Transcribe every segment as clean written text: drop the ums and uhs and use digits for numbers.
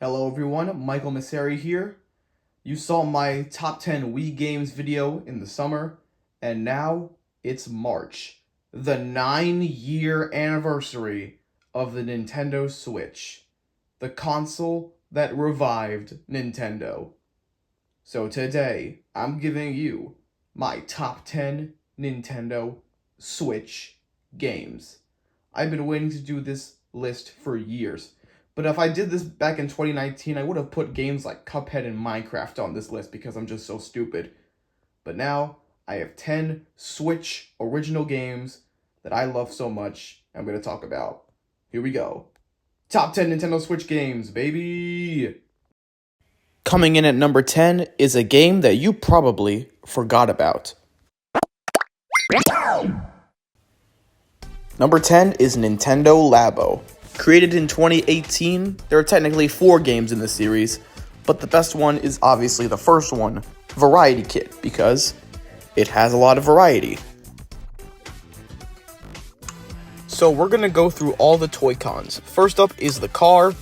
Hello everyone, Michael Masseri here. You saw my top 10 Wii games video in the summer, and now it's March, the 9-year anniversary of the Nintendo Switch, the console that revived Nintendo. So today, I'm giving you my top 10 Nintendo Switch games. I've been waiting to do this list for years. But if I did this back in 2019, I would have put games like Cuphead and Minecraft on this list because I'm just so stupid. But now, I have 10 Switch original games that I love so much I'm going to talk about. Here we go. Top 10 Nintendo Switch games, baby! Coming in at number 10 is a game that you probably forgot about. Number 10 is Nintendo Labo. Created in 2018, there are technically 4 games in the series, but the best one is obviously the first one, Variety Kit, because it has a lot of variety. So we're going to go through all the Toy-Cons. First up is the car.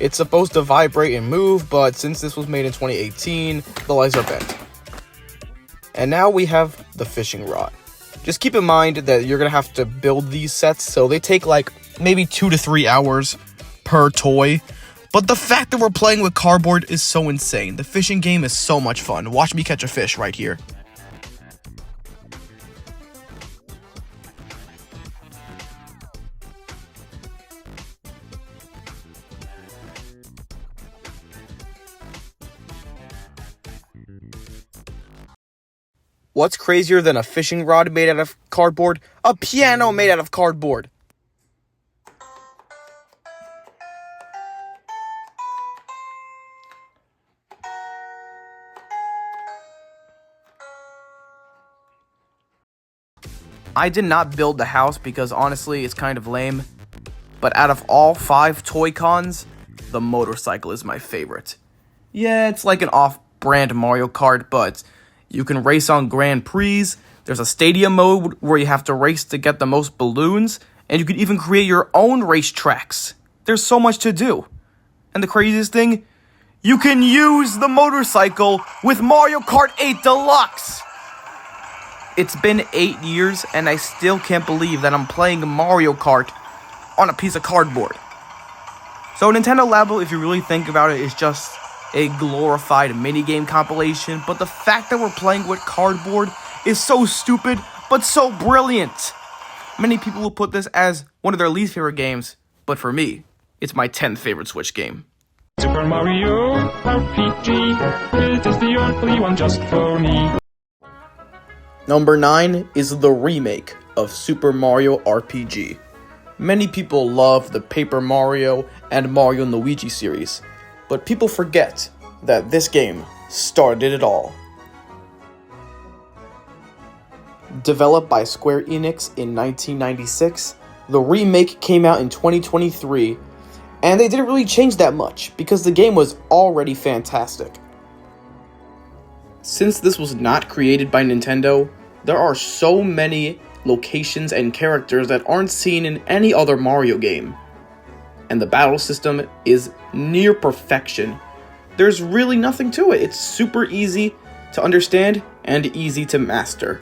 It's supposed to vibrate and move, but since this was made in 2018, the legs are bent. And now we have the fishing rod. Just keep in mind that you're going to have to build these sets, so they take like maybe 2 to 3 hours per toy. But the fact that we're playing with cardboard is so insane. The fishing game is so much fun. Watch me catch a fish right here. What's crazier than a fishing rod made out of cardboard? A piano made out of cardboard! I did not build the house because honestly it's kind of lame, but out of all 5 Toy-Cons, the motorcycle is my favorite. Yeah, it's like an off-brand Mario Kart, but you can race on Grand Prix, there's a stadium mode where you have to race to get the most balloons, and you can even create your own racetracks. There's so much to do. And the craziest thing, you can use the motorcycle with Mario Kart 8 Deluxe! It's been 8 years, and I still can't believe that I'm playing Mario Kart on a piece of cardboard. So Nintendo Labo, if you really think about it, is just a glorified minigame compilation, but the fact that we're playing with cardboard is so stupid, but so brilliant. Many people will put this as one of their least favorite games, but for me, it's my 10th favorite Switch game. Super Mario RPG, it is the only one just for me. Number 9 is the remake of Super Mario RPG. Many people love the Paper Mario and Mario & Luigi series, but people forget that this game started it all. Developed by Square Enix in 1996, the remake came out in 2023, and they didn't really change that much because the game was already fantastic. Since this was not created by Nintendo, there are so many locations and characters that aren't seen in any other Mario game. And the battle system is near perfection. There's really nothing to it. It's super easy to understand and easy to master.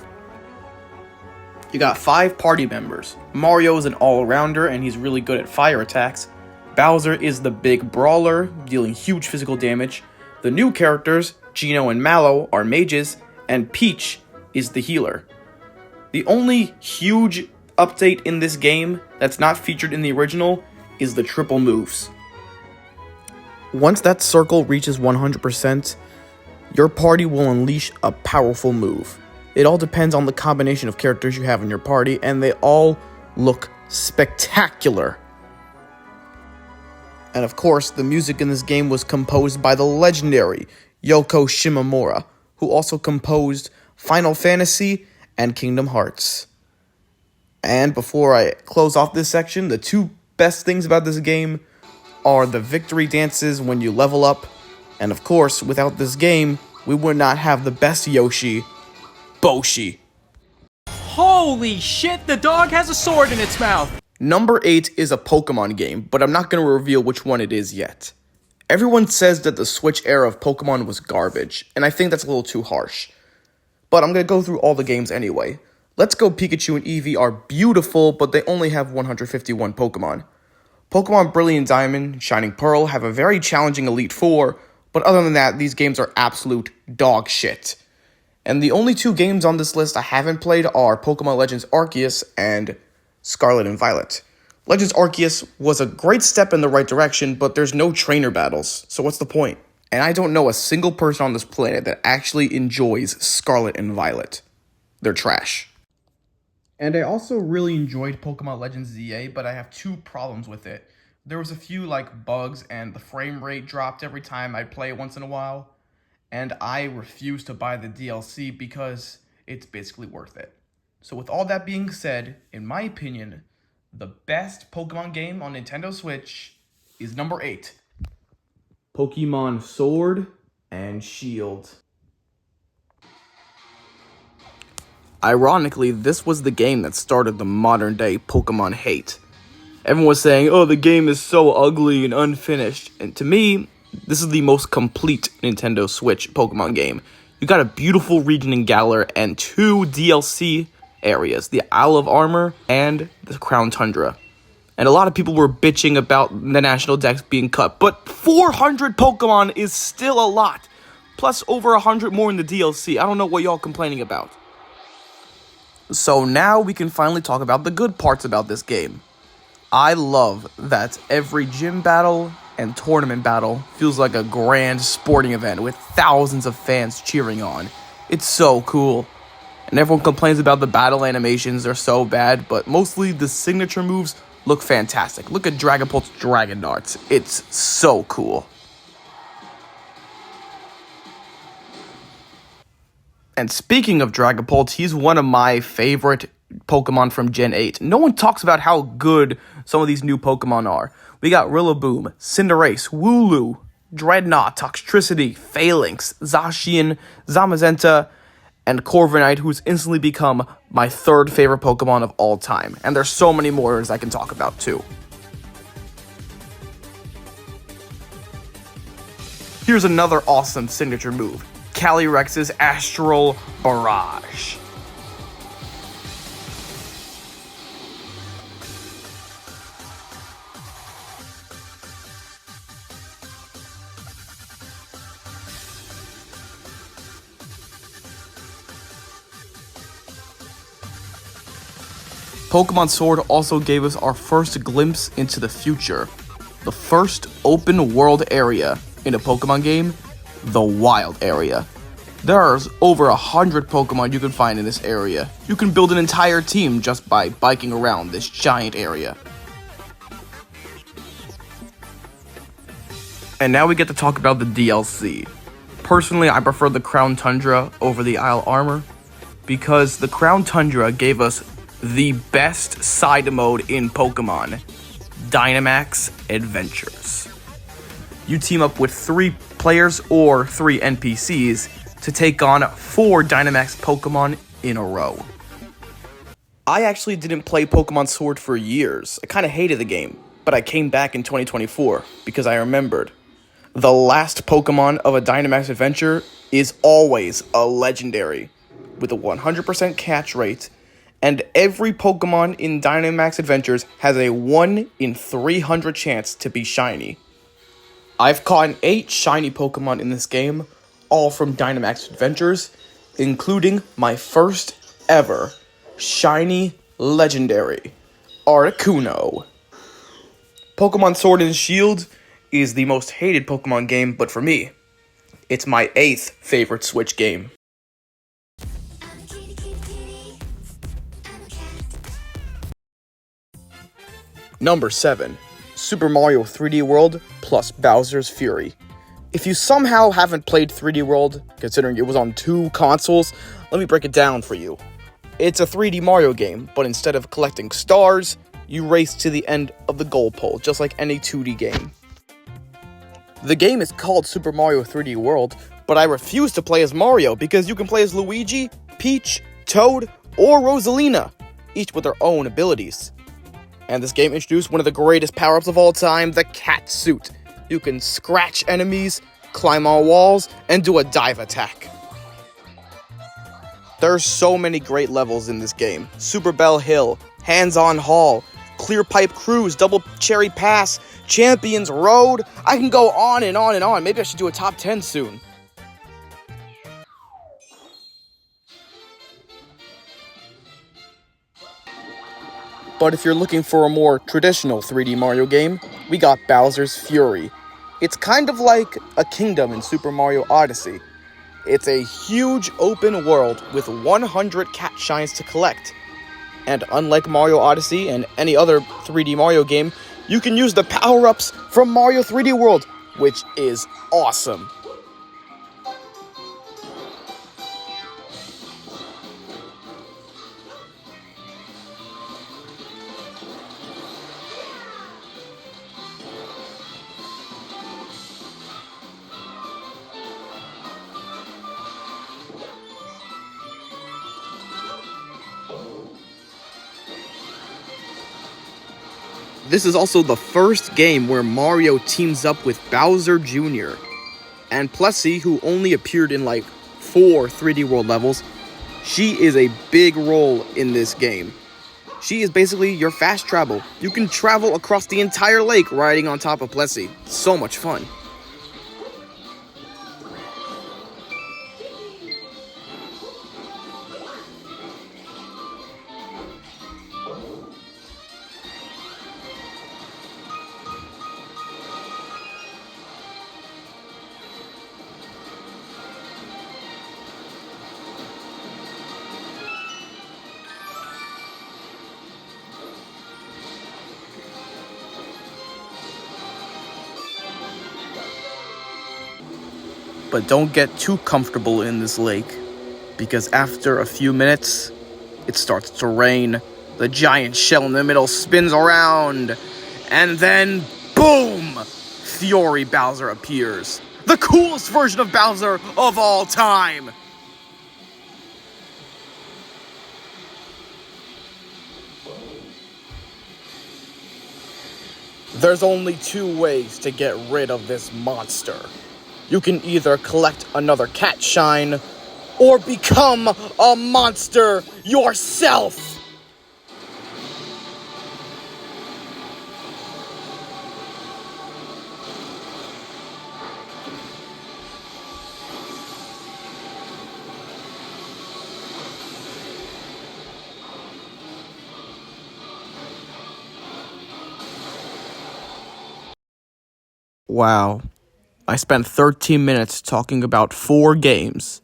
You got 5 party members. Mario is an all-rounder and he's really good at fire attacks. Bowser is the big brawler, dealing huge physical damage. The new characters, Geno and Mallow, are mages, and Peach is the healer. The only huge update in this game that's not featured in the original is the triple moves. Once that circle reaches 100%, your party will unleash a powerful move. It all depends on the combination of characters you have in your party, and they all look spectacular. And of course, the music in this game was composed by the legendary Yoko Shimomura, who also composed Final Fantasy and Kingdom Hearts. And before I close off this section, the 2 best things about this game are the victory dances when you level up, and of course, without this game, we would not have the best Yoshi, Boshi. Holy shit, the dog has a sword in its mouth! Number 8 is a Pokemon game, but I'm not going to reveal which one it is yet. Everyone says that the Switch era of Pokemon was garbage, and I think that's a little too harsh. But I'm gonna go through all the games anyway. Let's Go Pikachu and Eevee are beautiful, but they only have 151 Pokemon. Pokemon Brilliant Diamond and Shining Pearl have a very challenging Elite Four, but other than that, these games are absolute dog shit. And the only two games on this list I haven't played are Pokemon Legends Arceus and Scarlet and Violet. Legends Arceus was a great step in the right direction, but there's no trainer battles, so what's the point? And I don't know a single person on this planet that actually enjoys Scarlet and Violet. They're trash. And I also really enjoyed Pokemon Legends ZA, but I have two problems with it. There was a few like bugs and the frame rate dropped every time I'd play it once in a while. And I refuse to buy the DLC because it's basically worth it. So with all that being said, in my opinion, the best Pokemon game on Nintendo Switch is number 8. Pokemon Sword and Shield. Ironically, this was the game that started the modern day Pokemon hate. Everyone was saying, oh, the game is so ugly and unfinished. And to me, this is the most complete Nintendo Switch Pokemon game. You got a beautiful region in Galar and 2 DLC areas, the Isle of Armor and the Crown Tundra. And a lot of people were bitching about the National Dex being cut, but 400 Pokemon is still a lot. Plus over 100 more in the DLC. I don't know what y'all complaining about. So now we can finally talk about the good parts about this game. I love that every gym battle and tournament battle feels like a grand sporting event with thousands of fans cheering on. It's so cool. And everyone complains about the battle animations, they're so bad, but mostly the signature moves look fantastic. Look at Dragapult's Dragon Darts. It's so cool. And speaking of Dragapult, he's one of my favorite Pokemon from Gen 8. No one talks about how good some of these new Pokemon are. We got Rillaboom, Cinderace, Wooloo, Dreadnought, Toxtricity, Phalanx, Zacian, Zamazenta, and Corviknight, who's instantly become my third favorite Pokemon of all time. And there's so many more as I can talk about too. Here's another awesome signature move, Calyrex's Astral Barrage. Pokemon Sword also gave us our first glimpse into the future. The first open world area in a Pokemon game, the Wild Area. There's over 100 Pokemon you can find in this area. You can build an entire team just by biking around this giant area. And now we get to talk about the DLC. Personally, I prefer the Crown Tundra over the Isle Armor because the Crown Tundra gave us the best side mode in Pokemon, Dynamax Adventures. You team up with 3 players or 3 NPCs to take on 4 Dynamax Pokemon in a row. I actually didn't play Pokemon Sword for years. I kind of hated the game, but I came back in 2024 because I remembered. The last Pokemon of a Dynamax Adventure is always a legendary, with a 100% catch rate, and every Pokemon in Dynamax Adventures has a 1 in 300 chance to be shiny. I've caught 8 shiny Pokemon in this game, all from Dynamax Adventures, including my first ever shiny legendary, Articuno. Pokemon Sword and Shield is the most hated Pokemon game, but for me, it's my 8th favorite Switch game. Number 7, Super Mario 3D World plus Bowser's Fury. If you somehow haven't played 3D World, considering it was on 2 consoles, let me break it down for you. It's a 3D Mario game, but instead of collecting stars, you race to the end of the goal pole, just like any 2D game. The game is called Super Mario 3D World, but I refuse to play as Mario because you can play as Luigi, Peach, Toad, or Rosalina, each with their own abilities. And this game introduced one of the greatest power-ups of all time, the cat suit. You can scratch enemies, climb on walls, and do a dive attack. There's so many great levels in this game. Super Bell Hill, Hands-On Hall, Clear Pipe Cruise, Double Cherry Pass, Champions Road. I can go on and on and on. Maybe I should do a top 10 soon. But if you're looking for a more traditional 3D Mario game, we got Bowser's Fury. It's kind of like a kingdom in Super Mario Odyssey. It's a huge open world with 100 cat shines to collect. And unlike Mario Odyssey and any other 3D Mario game, you can use the power-ups from Mario 3D World, which is awesome. This is also the first game where Mario teams up with Bowser Jr. And Plessie, who only appeared in like 4 3D World levels, she is a big role in this game. She is basically your fast travel. You can travel across the entire lake riding on top of Plessie. So much fun. But don't get too comfortable in this lake, because after a few minutes, it starts to rain. The giant shell in the middle spins around, and then, boom! Fury Bowser appears. The coolest version of Bowser of all time! There's only 2 ways to get rid of this monster. You can either collect another cat shine, or become a monster yourself! Wow. I spent 13 minutes talking about 4 games.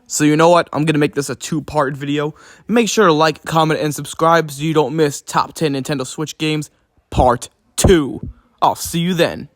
So you know what? I'm going to make this a 2-part video. Make sure to like, comment, and subscribe so you don't miss Top 10 Nintendo Switch Games Part 2. I'll see you then.